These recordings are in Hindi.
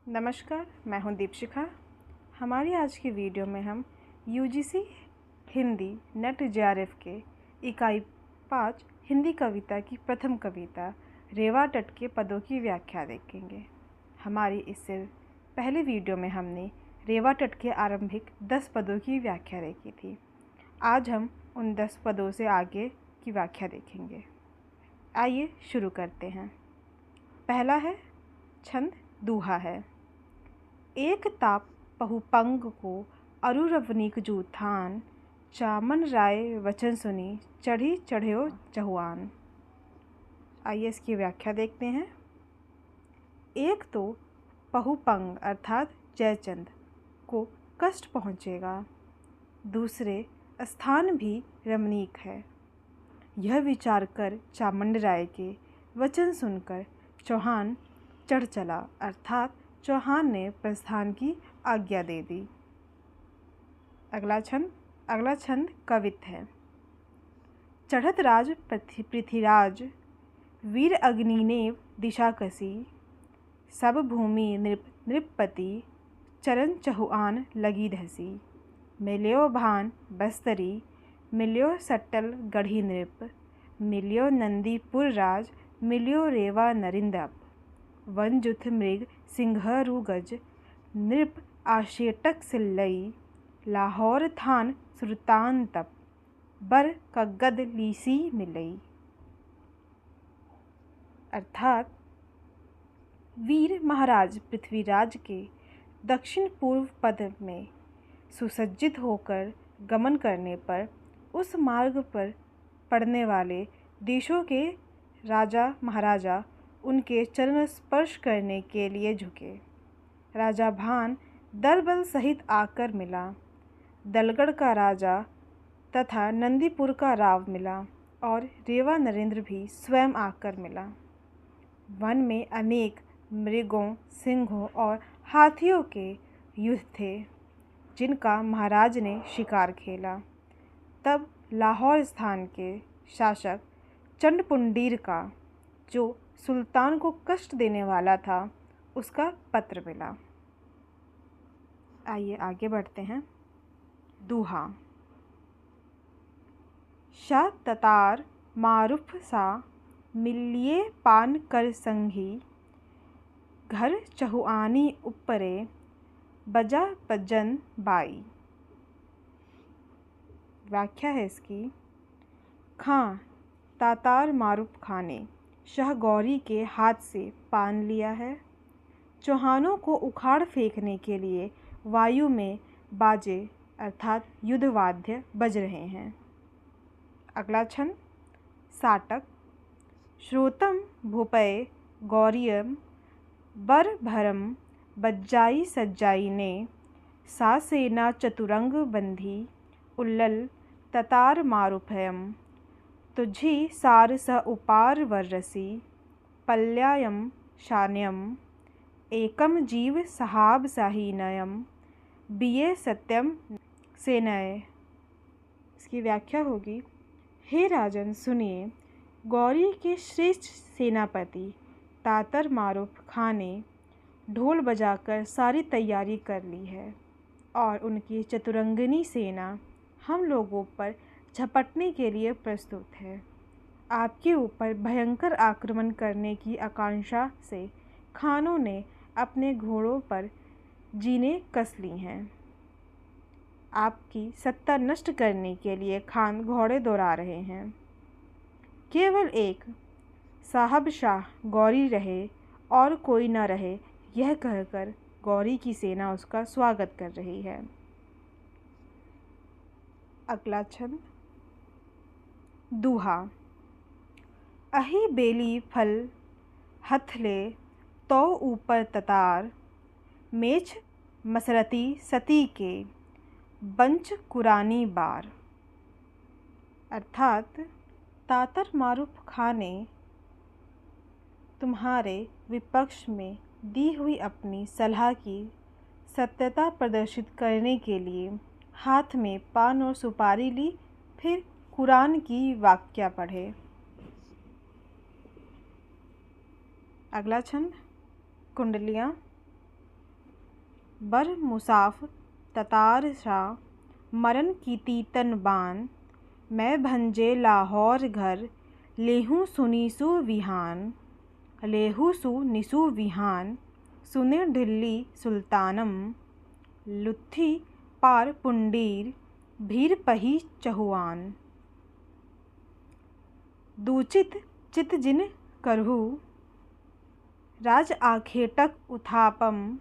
नमस्कार, मैं हूं दीपशिखा। हमारी आज की वीडियो में हम यूजीसी हिंदी नेट जेआरएफ के इकाई 5 हिंदी कविता की प्रथम कविता रेवा तट के पदों की व्याख्या देखेंगे। हमारी इससे पहले वीडियो में हमने रेवा तट के आरंभिक 10 पदों की व्याख्या देखी थी। आज हम उन 10 पदों से आगे की व्याख्या देखेंगे। आइए शुरू करते हैं। पहला है छंद दूहा है। एक ताप पहुपंग को अरुरवनिक जूथान, चामन राय वचन सुनी चढ़ी चढ़्यो चहुआन। आइए इसकी व्याख्या देखते हैं। एक तो पहुपंग अर्थात जयचंद को कष्ट पहुँचेगा, दूसरे स्थान भी रमणीक है। यह विचार कर चामंड राय के वचन सुनकर चौहान चढ़ चला, अर्थात चौहान ने प्रस्थान की आज्ञा दे दी। अगला छंद कवित है। चढ़त राज पृथ्वीराज, वीर अग्नि ने दिशा कसी, सब भूमि नृपपति, चरण चहुआन लगी धसी। मिल्यो भान बस्तरी, मिल्यो सट्टल गढ़ी नृप, मिल्यो नंदीपुर राज, मिल्यो रेवा नरिंदप। वन जुथ मृग सिंहरू गज, नृप आशेटक सिल्लई, लाहौर थान सुल्तान तप, बर कगद लीसी मिलई। अर्थात वीर महाराज पृथ्वीराज के दक्षिण पूर्व पद में सुसज्जित होकर गमन करने पर उस मार्ग पर पड़ने वाले देशों के राजा महाराजा उनके चरण स्पर्श करने के लिए झुके। राजा भान दल बल सहित आकर मिला। दलगढ़ का राजा तथा नंदीपुर का राव मिला और रेवा नरेंद्र भी स्वयं आकर मिला। वन में अनेक मृगों, सिंहों और हाथियों के युद्ध थे, जिनका महाराज ने शिकार खेला। तब लाहौर स्थान के शासक चंडपुंडीर का, जो सुल्तान को कष्ट देने वाला था, उसका पत्र मिला। आइए आगे बढ़ते हैं। दूहा। शाह ततार मारुफ सा, मिलिए पान कर संगी, घर चहुआनी ऊपरे, बजा पजन बाई। व्याख्या है इसकी। खां तातार मारुफ खां ने शाह गौरी के हाथ से पान लिया है। चौहानों को उखाड़ फेंकने के लिए वायु में बाजे अर्थात युद्धवाद्य बज रहे हैं। अगला छंद साटक। श्रोतम भूपय गौरियम, बर भरम बज्जाई सज्जाई ने, सा सेना चतुरंग बंधी, उल्लल ततार मारुफयम। तुझी सार स उपार वर्रसी, पल्यायम शान्यम, एकम जीव सहाब साहीनयम, बिये सत्यम सेनय। इसकी व्याख्या होगी। हे राजन सुनिए, गौरी के श्रेष्ठ सेनापति तातर मारुफ खां ने ढोल बजाकर सारी तैयारी कर ली है और उनकी चतुरंगिनी सेना हम लोगों पर झपटने के लिए प्रस्तुत है। आपके ऊपर भयंकर आक्रमण करने की आकांक्षा से खानों ने अपने घोड़ों पर जीने कस ली हैं। आपकी सत्ता नष्ट करने के लिए खान घोड़े दौड़ा रहे हैं। केवल एक साहब शाह गौरी रहे और कोई न रहे, यह कहकर गौरी की सेना उसका स्वागत कर रही है। अगला छंद दूहा। अहि बेली फल हथले, तो ऊपर ततार, मेछ मसरती सती के, बंच कुरानी बार। अर्थात तातर मारुफ खां ने तुम्हारे विपक्ष में दी हुई अपनी सलाह की सत्यता प्रदर्शित करने के लिए हाथ में पान और सुपारी ली, फिर कुरान की वाक्या पढ़े। अगला छंद कुंडलियाँ। बर मुसाफ ततार शाह, मरन की तीतन बान, मैं भंजे लाहौर घर, लेहूँ सुनीसु विहान, लेहू सु निसु विहान, सुने ढिल्ली सुल्तानम, लुत्थी पार पुंडीर, भीर पही चहुआन। दूचित चित जिन करहु, राज आखेटक उथापम,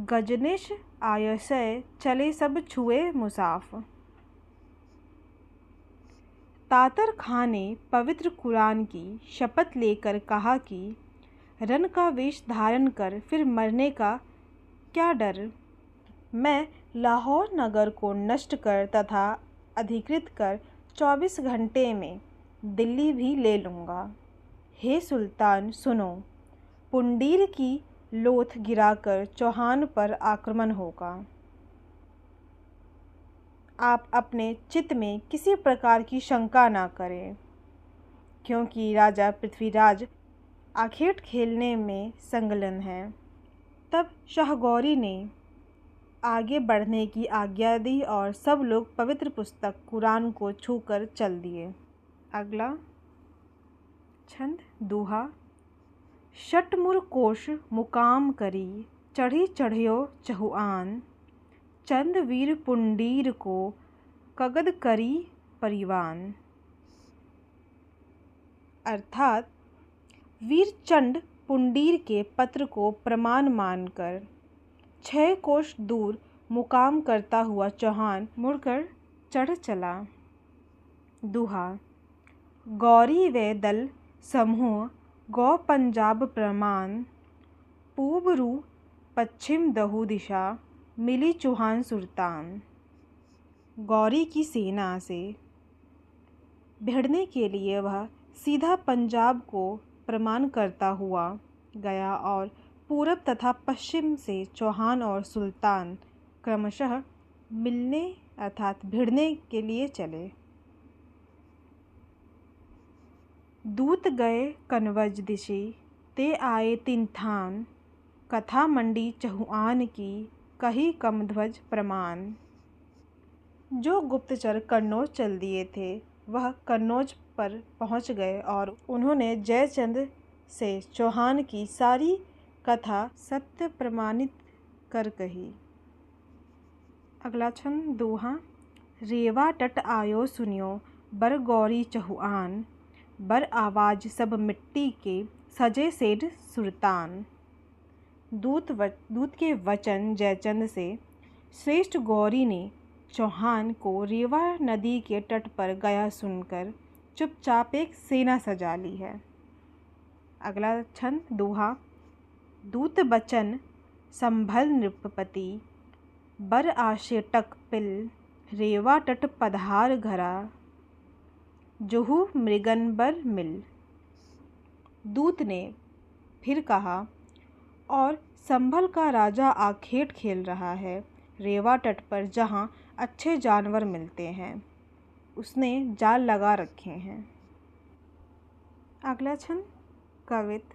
गजनिश आयसय चले सब छुए मुसाफ। तातर खां ने पवित्र कुरान की शपथ लेकर कहा कि रन का वेश धारण कर फिर मरने का क्या डर। मैं लाहौर नगर को नष्ट कर तथा अधिकृत कर 24 घंटे में दिल्ली भी ले लूँगा। हे सुल्तान सुनो, पुंडीर की लोथ गिराकर चौहान पर आक्रमण होगा। आप अपने चित्त में किसी प्रकार की शंका ना करें, क्योंकि राजा पृथ्वीराज आखेट खेलने में संलग्न है। तब शाह गौरी ने आगे बढ़ने की आज्ञा दी और सब लोग पवित्र पुस्तक कुरान को छूकर चल दिए। अगला छंद दोहा। शटमुर कोश मुकाम करी, चढ़ी चढ़ियो चहुआन, चंद वीर पुंडीर को कगद करी परिवान। अर्थात वीर चंड पुंडीर के पत्र को प्रमाण मानकर 6 कोश दूर मुकाम करता हुआ चौहान मुड़कर चढ़ चला। दोहा। गौरी व दल समूह गौ पंजाब प्रमाण, पूब रू पश्चिम दहु दिशा, मिली चौहान सुल्तान। गौरी की सेना से भिड़ने के लिए वह सीधा पंजाब को प्रमाण करता हुआ गया और पूरब तथा पश्चिम से चौहान और सुल्तान क्रमशः मिलने अर्थात भिड़ने के लिए चले। दूत गए कनवज दिशि, ते आए तिनथान, कथा मंडी चहुआन की, कही कमध्वज प्रमाण। जो गुप्तचर कन्नौज चल दिए थे वह कन्नौज पर पहुंच गए और उन्होंने जयचंद से चौहान की सारी कथा सत्य प्रमाणित कर कही। अगला छंद दोहा। रेवा टट आयो सुनियो, बर गौरी चहुआन, बर आवाज सब मिट्टी के, सजे सेठ सुल्तान। दूत के वचन जयचंद से श्रेष्ठ गौरी ने चौहान को रेवा नदी के तट पर गया सुनकर चुपचाप एक सेना सजा ली है। अगला छंद दोहा। दूत बचन संभल नृपपति, बर आशेटक पिल, रेवा तट पधार घरा, जुहू मृगन बर मिल। दूत ने फिर कहा, और संभल का राजा आखेट खेल रहा है रेवा तट पर, जहाँ अच्छे जानवर मिलते हैं। उसने जाल लगा रखे हैं। अगला छंद कवित।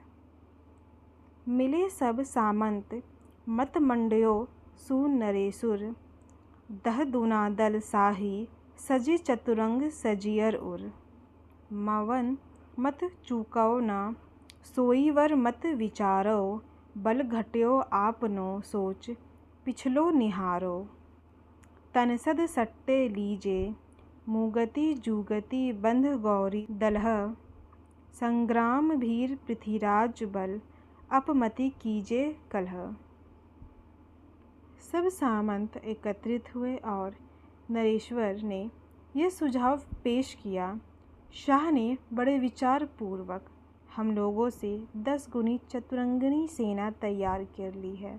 मिले सब सामंत मत मंडयो सु नरेसुर, दह दुना दल साही, सजी चतुरंग सजियर उर। मवन मत चूकौ ना, सोईवर मत विचारो, बल घट्यो आपनो सोच, पिछलो निहारो। तनसद सट्टे लीजे, मुगति जुगति बंध गौरी दलह, संग्राम भीर पृथ्वीराज बल, अपमति कीजे कलह। सब सामंत एकत्रित हुए और नरेश्वर ने यह सुझाव पेश किया। शाह ने बड़े विचार पूर्वक हम लोगों से 10 गुनी चतुरंगनी सेना तैयार कर ली है।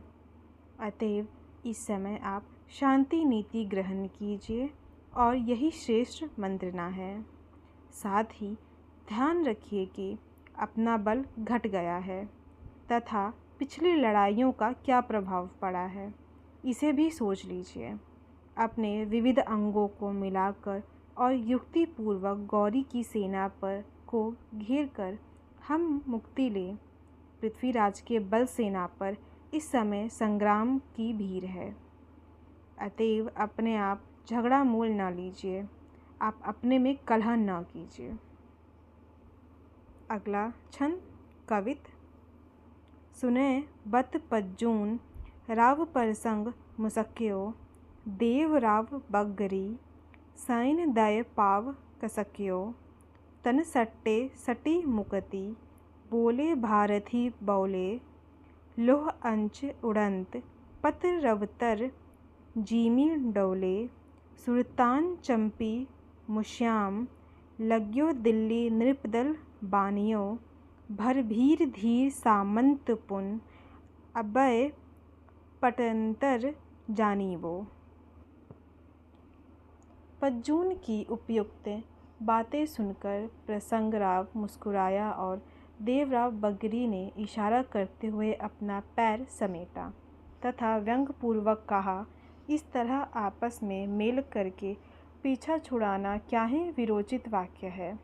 अतएव इस समय आप शांति नीति ग्रहण कीजिए और यही श्रेष्ठ मंत्रणा है। साथ ही ध्यान रखिए कि अपना बल घट गया है तथा पिछली लड़ाइयों का क्या प्रभाव पड़ा है, इसे भी सोच लीजिए। अपने विविध अंगों को मिलाकर और युक्तिपूर्वक गौरी की सेना पर को घेर कर हम मुक्ति लें। पृथ्वीराज के बल सेना पर इस समय संग्राम की भीड़ है, अतएव अपने आप झगड़ा मोल ना लीजिए, आप अपने में कलह ना कीजिए। अगला छंद कवित। सुने बत पज्जून राव परसंग मुसक्यो, देव राव बग्गरी साइन दय पाव कसक्यो, तन सट्टे सटी मुकति बोले भारती बौले, लोह अंच उड़ंत पत रवतर जीमी डोले, सुल्तान चंपी मुश्याम लग्यो दिल्ली नृपदल बानियो, भर भीर धीर सामंत पुन अभय पटंतर जानीवो। पज्जून की उपयुक्त बातें सुनकर प्रसंगराव मुस्कुराया और देवराव बग्गरी ने इशारा करते हुए अपना पैर समेटा तथा व्यंग्यपूर्वक कहा, इस तरह आपस में मेल करके पीछा छुड़ाना क्या ही विरोचित वाक्य है।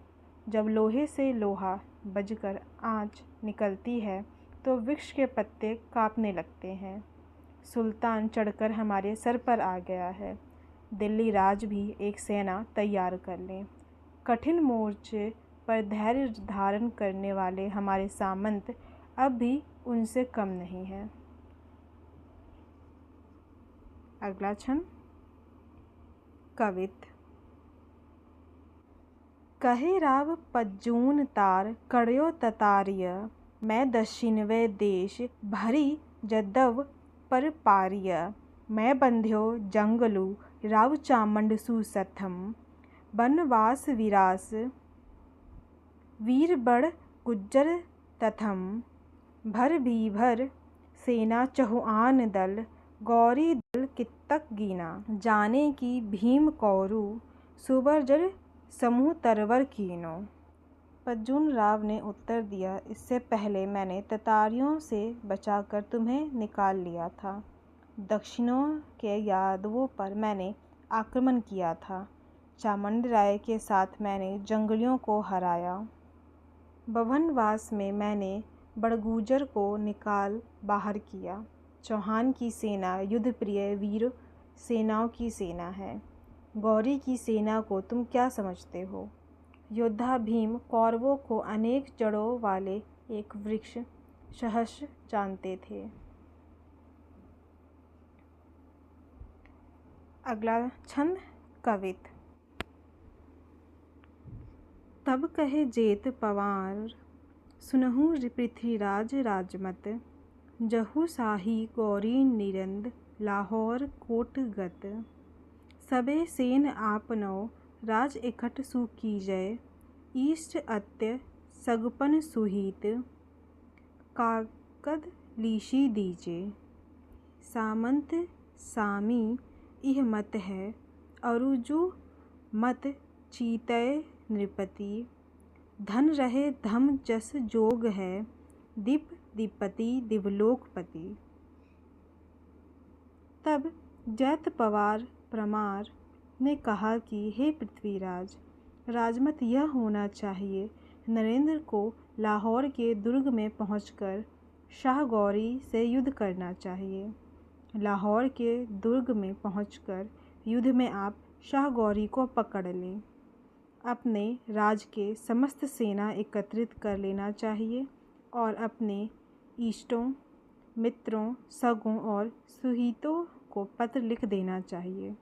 जब लोहे से लोहा बजकर आँच निकलती है तो वृक्ष के पत्ते कांपने लगते हैं। सुल्तान चढ़कर हमारे सर पर आ गया है। दिल्ली राज भी एक सेना तैयार कर लें। कठिन मोर्चे पर धैर्य धारण करने वाले हमारे सामंत अब भी उनसे कम नहीं हैं। अगला छंद कवित। कहे राव पज्जून तार कड़यो ततारिय, मैं दक्षिणवे देश भरी जदव पर पारिय, मैं बंध्यो जंगलू राव चामंड सुसथम, बनवास विरास वीर बड़ गुज्जर तथम, भर भी भर सेना चहुआन दल, गौरी दल कित्तक गीना, जाने की भीम कौरु सुबरजर समूह तरवर कीनो। पज्जून राव ने उत्तर दिया, इससे पहले मैंने ततारियों से बचाकर तुम्हें निकाल लिया था। दक्षिणों के यादवों पर मैंने आक्रमण किया था। चामुंड राय के साथ मैंने जंगलियों को हराया। बभनवास में मैंने बड़गुजर को निकाल बाहर किया। चौहान की सेना युद्धप्रिय वीर सेनाओं की सेना है। गौरी की सेना को तुम क्या समझते हो? योद्धा भीम कौरवों को अनेक जड़ों वाले एक वृक्ष सहर्ष जानते थे। अगला छंद कवित। तब कहे जेत पवार सुनहु पृथ्वीराज राजमत, जहु शाही गौरी निरंद लाहौर कोटगत, सबे सेन आपनो राज इकट सु कीजय, ईस्ट अत्य सगपन सुहित, काकद लीशी दीजे, सामंत सामी इह मत है, अरुजु मत चीतय नृपति, धन रहे धम जस जोग है, दीप दीपति दिवलोकपति। तब जैत पवार परमार ने कहा कि हे पृथ्वीराज, राजमत यह होना चाहिए, नरेंद्र को लाहौर के दुर्ग में पहुंचकर शाह गौरी से युद्ध करना चाहिए। लाहौर के दुर्ग में पहुंचकर युद्ध में आप शाह गौरी को पकड़ लें। अपने राज के समस्त सेना एकत्रित कर लेना चाहिए और अपने इष्टों, मित्रों, सगों और सुहितों को पत्र लिख देना चाहिए।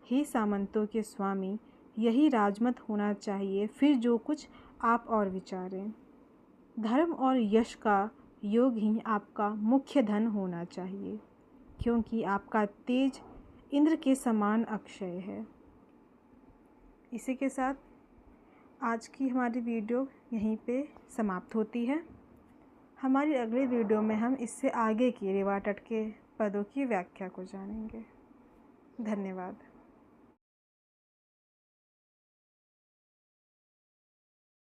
हे सामंतों के स्वामी, यही राजमत होना चाहिए, फिर जो कुछ आप और विचारें। धर्म और यश का योग ही आपका मुख्य धन होना चाहिए, क्योंकि आपका तेज इंद्र के समान अक्षय है। इसी के साथ आज की हमारी वीडियो यहीं पे समाप्त होती है। हमारी अगले वीडियो में हम इससे आगे की रेवाटट के पदों की व्याख्या को जानेंगे। धन्यवाद।